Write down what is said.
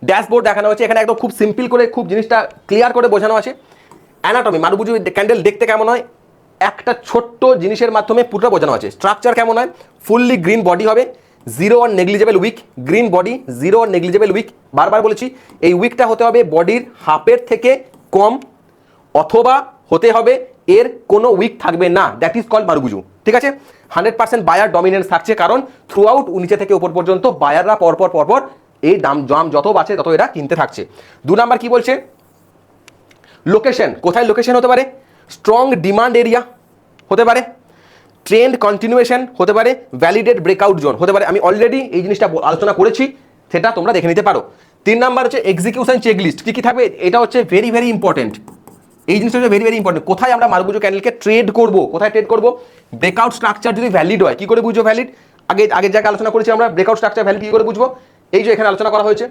Dashboard দেখানো হয়েছে, এখানে একদম খুব সিম্পল করে খুব জিনিসটা ক্লিয়ার করে বোঝানো আছে। অ্যানাটমি মারুবুজু ক্যান্ডেল দেখতে কেমন হয়, একটা ছোট্ট জিনিসের মাধ্যমে পুরোটা বোঝানো আছে। স্ট্রাকচার কেমন হয়, ফুললি গ্রিন বডি হবে, zero or negligible weak, green body zero or negligible weak. বারবার বলেছি এই উইকটা হতে হবে বডির হাফের থেকে কম, অথবা হতে হবে এর কোনো উইক থাকবে না, দ্যাট ইজ কল্ড মারুবুজু। ঠিক আছে, 100% বায়ার ডমিনেন্স থাকছে, কারণ থ্রু আউট নিচে থেকে উপর পর্যন্ত বায়াররা পরপর এই দাম যত বাড়ছে তত এরা কিনতে থাকছে। 2 নাম্বার কি বলছে, লোকেশন, কোথায় লোকেশন হতে পারে, স্ট্রং ডিমান্ড এরিয়া হতে পারে, ট্রেন্ড কন্টিনিউয়েশন হতে পারে, ভ্যালিডেট ব্রেকআউট জোন হতে পারে। আমি অলরেডি এই জিনিসটা আলোচনা করেছি, সেটা তোমরা দেখে নিতে পারো। 3 নাম্বার হচ্ছে এক্সিকিউশন চেকলিস্ট, কি থাকবে, এটা হচ্ছে ভেরি ইম্পর্টেন্ট। এই জিনিসটা হচ্ছে ভেরি ইম্পর্টেন্ট। কোথায় আমরা মারুবুজু ক্যান্ডেলকে ট্রেড করব, কোথায় ট্রেড করব, ব্রেকআউট স্ট্রাকচার যদি ভ্যালিড হয়, কি করে বুঝবো ভ্যালিড, আগের জায়গায় আলোচনা করেছি আমরা ব্রেকআউট স্ট্রাকচার ভ্যালিড কি করে বুঝবো, এই যে এখানে আলোচনা করা হয়েছে।